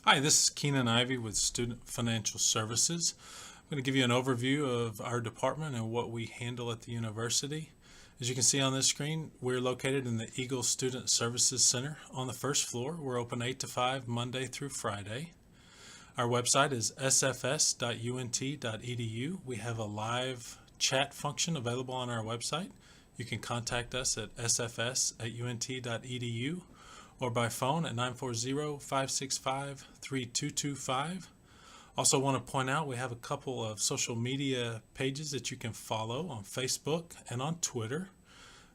Hi, this is Keenan Ivey with Student Financial Services. I'm going to give you an overview of our department and what we handle at the university. As you can see on this screen, we're located in the Eagle Student Services Center on the first floor. We're open 8 to 5 Monday through Friday. Our website is sfs.unt.edu. We have a live chat function available on our website. You can contact us at sfs@unt.edu or by phone at 940-565-3225. Also want to point out we have a couple of social media pages that you can follow on Facebook and on Twitter.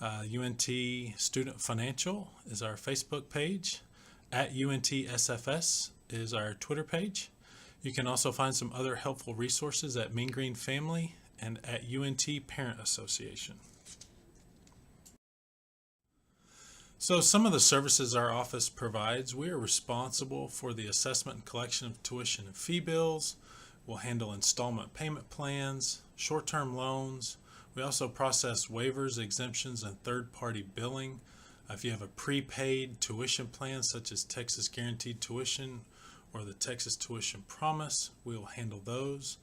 UNT Student Financial is our Facebook page. At UNT-SFS is our Twitter page. You can also find some other helpful resources at Mean Green Family and at UNT Parent Association. So some of the services our office provides, we are responsible for the assessment and collection of tuition and fee bills. We'll handle installment payment plans, short-term loans. We also process waivers, exemptions, and third-party billing. If you have a prepaid tuition plan such as Texas Guaranteed Tuition or the Texas Tuition Promise, we will handle those.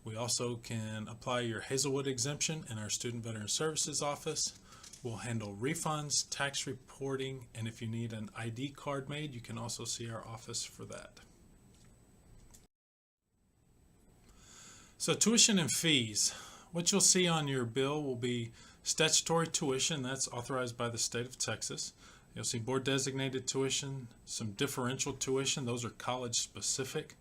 We also can apply your Hazelwood exemption in our Student Veteran Services office. We'll handle refunds, tax reporting, and if you need an ID card made, you can also see our office for that. So tuition and fees. What you'll see on your bill will be statutory tuition, that's authorized by the state of Texas. You'll see board designated tuition, some differential tuition, those are college specific.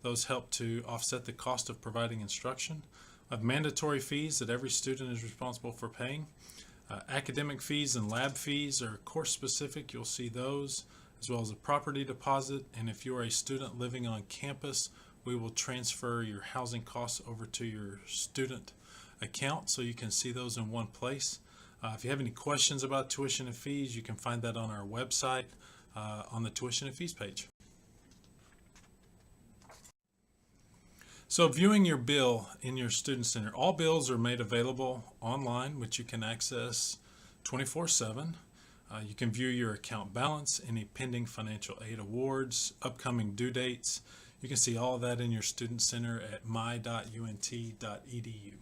Those help to offset the cost of providing instruction. We have mandatory fees that every student is responsible for paying. Academic fees and lab fees are course specific. You'll see those, as well as a property deposit. And if you're a student living on campus, we will transfer your housing costs over to your student account so you can see those in one place. If you have any questions about tuition and fees, you can find that on our website on the tuition and fees page. So viewing your bill in your Student Center, all bills are made available online, which you can access 24/7. You can view your account balance, any pending financial aid awards, upcoming due dates. You can see all of that in your Student Center at my.unt.edu.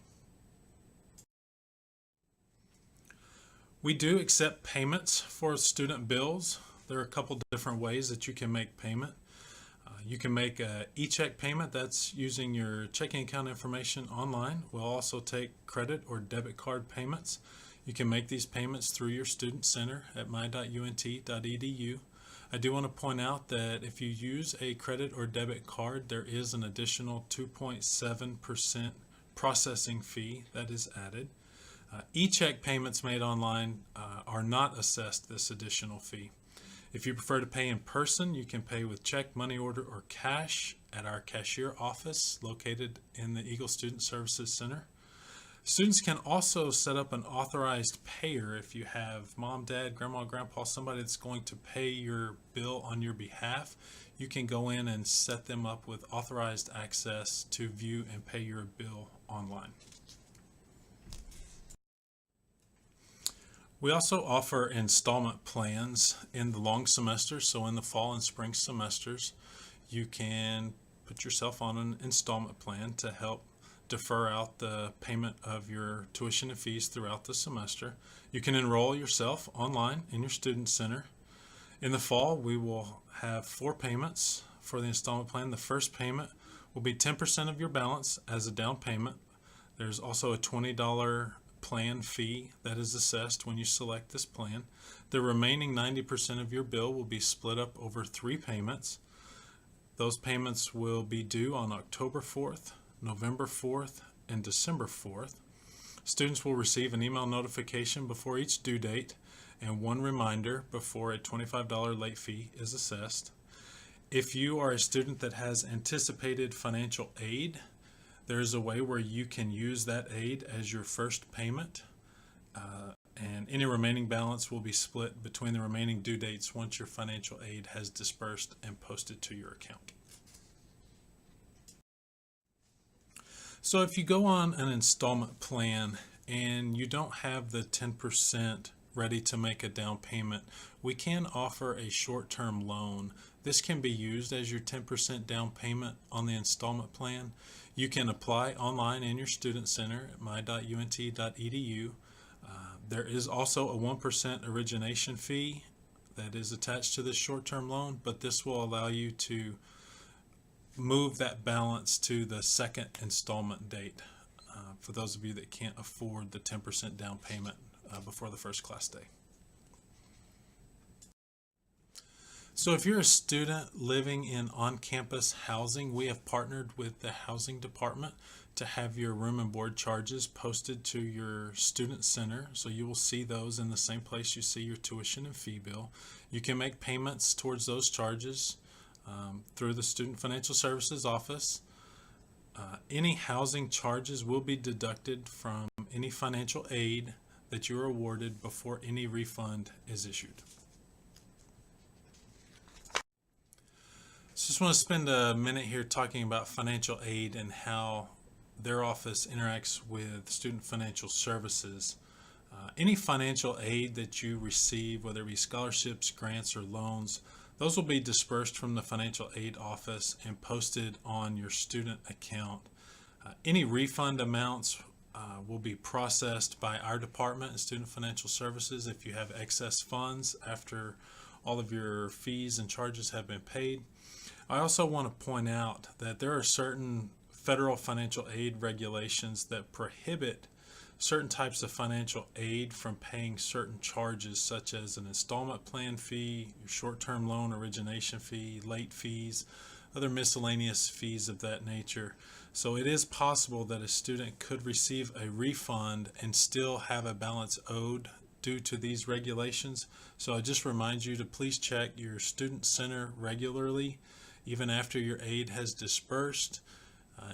We do accept payments for student bills. There are a couple different ways that you can make payment. You can make an e-check payment, that's using your checking account information online. We'll also take credit or debit card payments. You can make these payments through your Student Center at my.unt.edu. I do want to point out that if you use a credit or debit card, there is an additional 2.7% processing fee that is added. E-check payments made online are not assessed this additional fee. If you prefer to pay in person, you can pay with check, money order, or cash at our cashier office located in the Eagle Student Services Center. Students can also set up an authorized payer if you have mom, dad, grandma, grandpa, somebody that's going to pay your bill on your behalf. You can go in and set them up with authorized access to view and pay your bill online. We also offer installment plans in the long semester, so in the fall and spring semesters, you can put yourself on an installment plan to help defer out the payment of your tuition and fees throughout the semester. You can enroll yourself online in your Student Center. In the fall, we will have 4 payments for the installment plan. The first payment will be 10% of your balance as a down payment. There's also a $20 plan fee that is assessed when you select this plan. The remaining 90% of your bill will be split up over 3 payments. Those payments will be due on October 4th, November 4th, and December 4th. Students will receive an email notification before each due date and one reminder before a $25 late fee is assessed. If you are a student that has anticipated financial aid, there is a way where you can use that aid as your first payment, and any remaining balance will be split between the remaining due dates once your financial aid has dispersed and posted to your account. So if you go on an installment plan and you don't have the 10% ready to make a down payment, we can offer a short-term loan. This can be used as your 10% down payment on the installment plan. You can apply online in your student center at my.unt.edu. There is also a 1% origination fee that is attached to this short-term loan, but this will allow you to move that balance to the second installment date for those of you that can't afford the 10% down payment before the first class day. So if you're a student living in on-campus housing, we have partnered with the housing department to have your room and board charges posted to your student center. So you will see those in the same place you see your tuition and fee bill. You can make payments towards those charges through the Student Financial Services office. Any housing charges will be deducted from any financial aid that you are awarded before any refund is issued. So just want to spend a minute here talking about financial aid and how their office interacts with Student Financial Services. Any financial aid that you receive, whether it be scholarships, grants, or loans, those will be dispersed from the financial aid office and posted on your student account. Any refund amounts will be processed by our department, Student Financial Services, if you have excess funds after all of your fees and charges have been paid. I also want to point out that there are certain federal financial aid regulations that prohibit certain types of financial aid from paying certain charges, such as an installment plan fee, your short-term loan origination fee, late fees, other miscellaneous fees of that nature. So it is possible that a student could receive a refund and still have a balance owed due to these regulations. So I just remind you to please check your student center regularly, even after your aid has dispersed.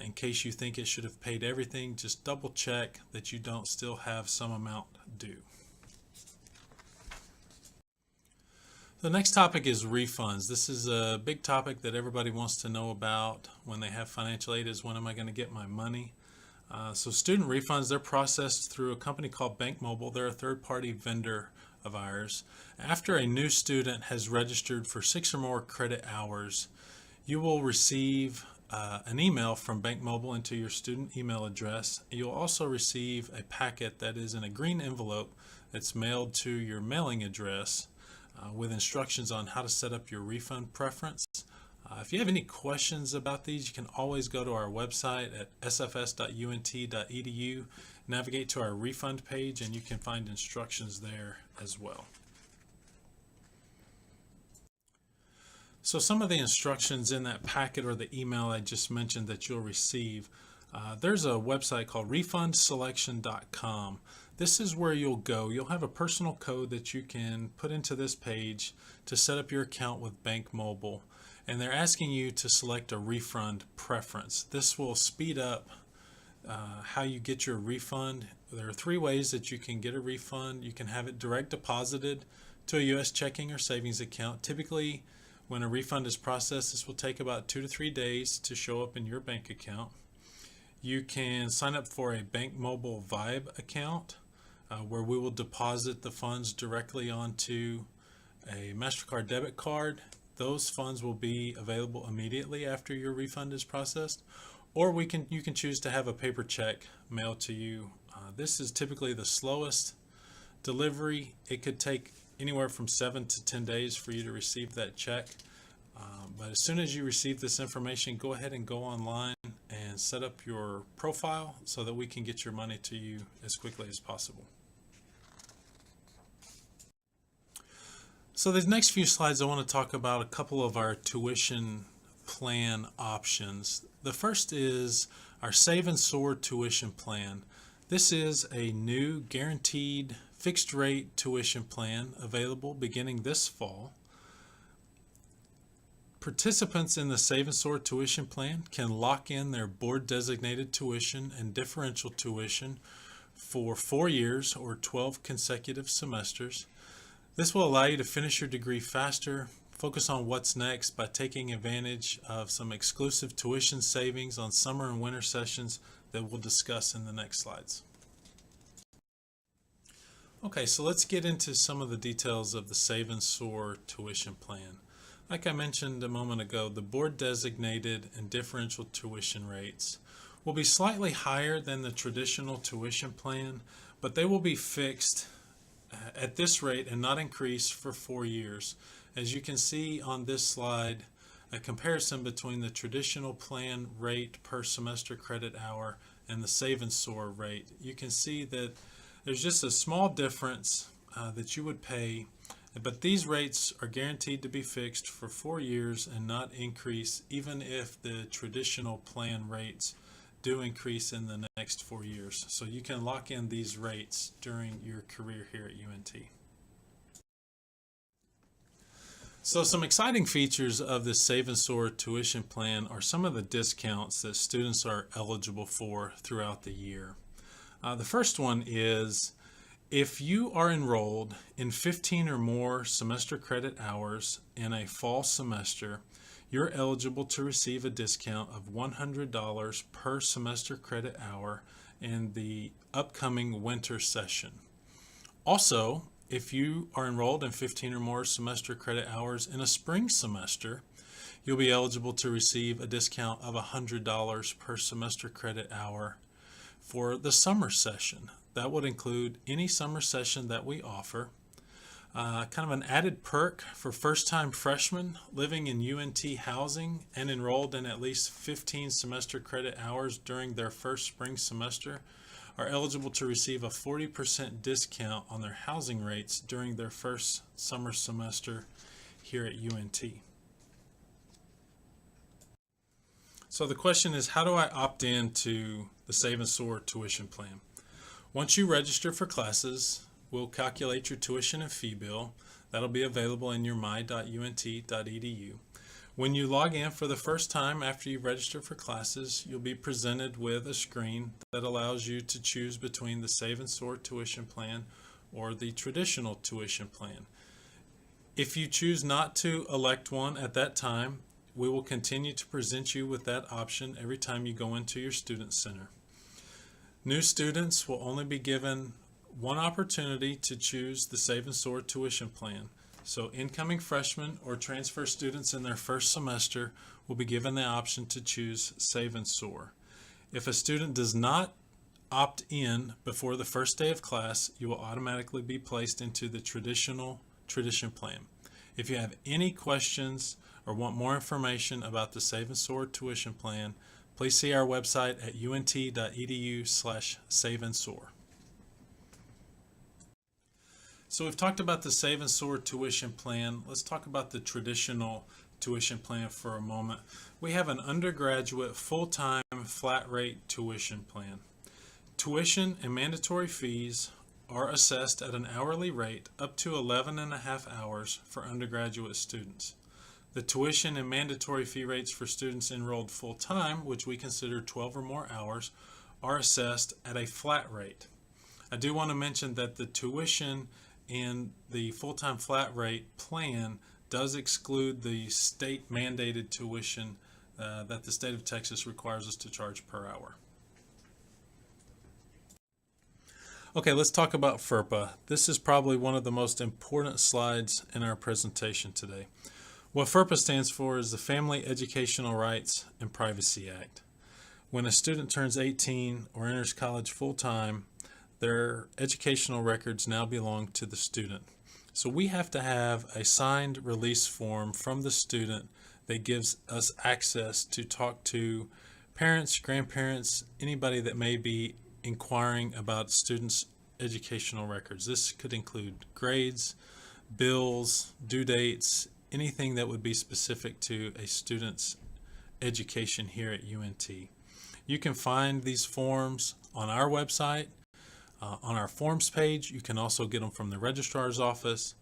In case you think it should have paid everything, just double check that you don't still have some amount due. The next topic is refunds. This is a big topic that everybody wants to know about when they have financial aid, is when am I going to get my money? So student refunds, they're processed through a company called BankMobile. They're a third-party vendor of ours. After a new student has registered for 6 or more credit hours, you will receive an email from BankMobile into your student email address. You'll also receive a packet that is in a green envelope that's mailed to your mailing address with instructions on how to set up your refund preference. If you have any questions about these, you can always go to our website at sfs.unt.edu, navigate to our refund page, and you can find instructions there as well. So some of the instructions in that packet or the email I just mentioned that you'll receive, there's a website called refundselection.com. This is where you'll go. You'll have a personal code that you can put into this page to set up your account with BankMobile. And they're asking you to select a refund preference. This will speed up how you get your refund. There are 3 ways that you can get a refund. You can have it direct deposited to a U.S. checking or savings account. Typically, when a refund is processed, this will take about 2 to 3 days to show up in your bank account. You can sign up for a BankMobile Vibe account where we will deposit the funds directly onto a MasterCard debit card. Those funds will be available immediately after your refund is processed, or you can choose to have a paper check mailed to you. This is typically the slowest delivery. It could take anywhere from 7 to 10 days for you to receive that check. But as soon as you receive this information, go ahead and go online and set up your profile so that we can get your money to you as quickly as possible. So these next few slides, I want to talk about a couple of our tuition plan options. The first is our Save and Soar tuition plan. This is a new guaranteed fixed rate tuition plan available beginning this fall. Participants in the Save and Soar tuition plan can lock in their board designated tuition and differential tuition for 4 years or 12 consecutive semesters. This will allow you to finish your degree faster, focus on what's next by taking advantage of some exclusive tuition savings on summer and winter sessions that we'll discuss in the next slides. Okay, so let's get into some of the details of the Save and Soar tuition plan. Like I mentioned a moment ago, the board designated and differential tuition rates will be slightly higher than the traditional tuition plan, but they will be fixed at this rate and not increase for 4 years. As you can see on this slide, a comparison between the traditional plan rate per semester credit hour and the Save and Soar rate. You can see that there's just a small difference that you would pay, but these rates are guaranteed to be fixed for 4 years and not increase, even if the traditional plan rates do increase in the next 4 years. So you can lock in these rates during your career here at UNT. So some exciting features of this Save and Soar tuition plan are some of the discounts that students are eligible for throughout the year. The first one is if you are enrolled in 15 or more semester credit hours in a fall semester, you're eligible to receive a discount of $100 per semester credit hour in the upcoming winter session. Also, if you are enrolled in 15 or more semester credit hours in a spring semester, you'll be eligible to receive a discount of $100 per semester credit hour for the summer session. That would include any summer session that we offer. Kind of an added perk for first-time freshmen living in UNT housing and enrolled in at least 15 semester credit hours during their first spring semester are eligible to receive a 40% discount on their housing rates during their first summer semester here at UNT. So the question is, how do I opt in to the Save and Soar tuition plan? Once you register for classes, we'll calculate your tuition and fee bill. That'll be available in your my.unt.edu. When you log in for the first time after you register for classes, you'll be presented with a screen that allows you to choose between the Save and Soar tuition plan or the traditional tuition plan. If you choose not to elect one at that time, we will continue to present you with that option every time you go into your student center. New students will only be given one opportunity to choose the Save and Soar tuition plan. So incoming freshmen or transfer students in their first semester will be given the option to choose Save and Soar. If a student does not opt in before the first day of class, you will automatically be placed into the traditional tuition plan. If you have any questions or want more information about the Save and Soar tuition plan, please see our website at unt.edu/saveandsoar. So we've talked about the Save and Soar tuition plan. Let's talk about the traditional tuition plan for a moment. We have an undergraduate full-time flat rate tuition plan. Tuition and mandatory fees are assessed at an hourly rate up to 11.5 hours for undergraduate students. The tuition and mandatory fee rates for students enrolled full-time, which we consider 12 or more hours, are assessed at a flat rate. I do want to mention that the tuition and the full-time flat rate plan does exclude the state mandated tuition that the state of Texas requires us to charge per hour. Okay, let's talk about Ferpa. This is probably one of the most important slides in our presentation today. What Ferpa stands for is the Family Educational Rights and Privacy Act. When a student turns 18 or enters college full-time, their educational records now belong to the student. So we have to have a signed release form from the student that gives us access to talk to parents, grandparents, anybody that may be inquiring about students' educational records. This could include grades, bills, due dates, anything that would be specific to a student's education here at UNT. You can find these forms on our website, on our forms page. You can also get them from the registrar's office.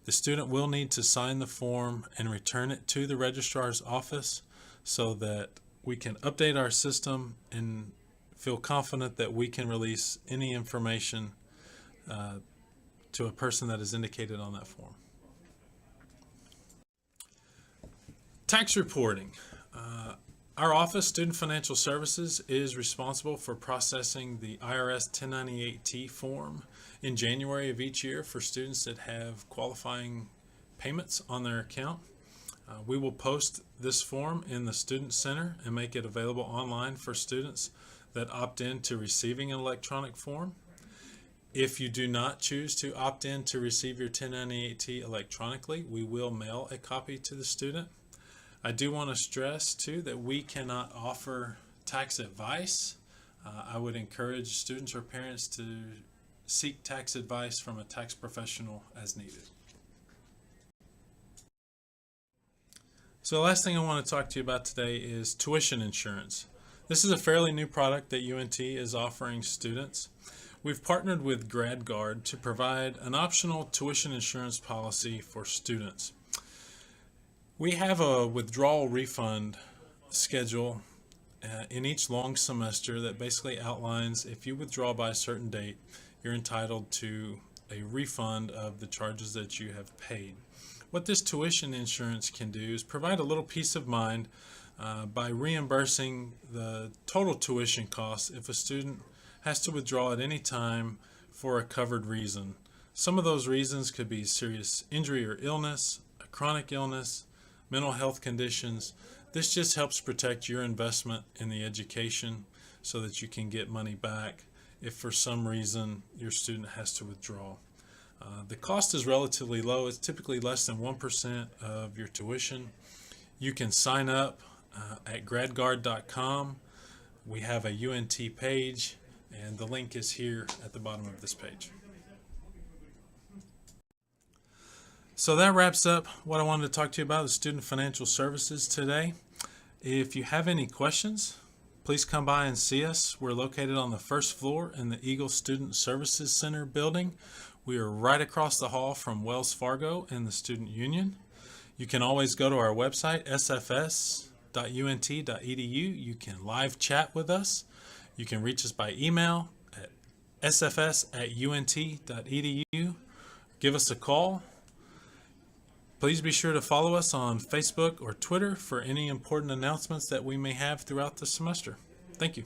The student will need to sign the form and return it to the registrar's office so that we can update our system and feel confident that we can release any information to a person that is indicated on that form. Tax reporting. Our office, Student Financial Services, is responsible for processing the IRS 1098-T form in January of each year for students that have qualifying payments on their account. We will post this form in the Student Center and make it available online for students that opt in to receiving an electronic form. If you do not choose to opt in to receive your 1098T electronically, we will mail a copy to the student. I do want to stress too that we cannot offer tax advice. I would encourage students or parents to seek tax advice from a tax professional as needed. So the last thing I want to talk to you about today is tuition insurance. This is a fairly new product that UNT is offering students. We've partnered with GradGuard to provide an optional tuition insurance policy for students. We have a withdrawal refund schedule in each long semester that basically outlines if you withdraw by a certain date, you're entitled to a refund of the charges that you have paid. What this tuition insurance can do is provide a little peace of mind by reimbursing the total tuition costs if a student has to withdraw at any time for a covered reason. Some of those reasons could be serious injury or illness, a chronic illness, mental health conditions. This just helps protect your investment in the education so that you can get money back if for some reason your student has to withdraw. The cost is relatively low. It's typically less than 1% of your tuition. You can sign up at gradguard.com. We have a UNT page, and the link is here at the bottom of this page. So that wraps up what I wanted to talk to you about with student financial services today. If you have any questions, please come by and see us. We're located on the first floor in the Eagle Student Services Center building. We are right across the hall from Wells Fargo and the Student Union. You can always go to our website, sfs.unt.edu. You can live chat with us. You can reach us by email at sfs@unt.edu. Give us a call. Please be sure to follow us on Facebook or Twitter for any important announcements that we may have throughout the semester. Thank you.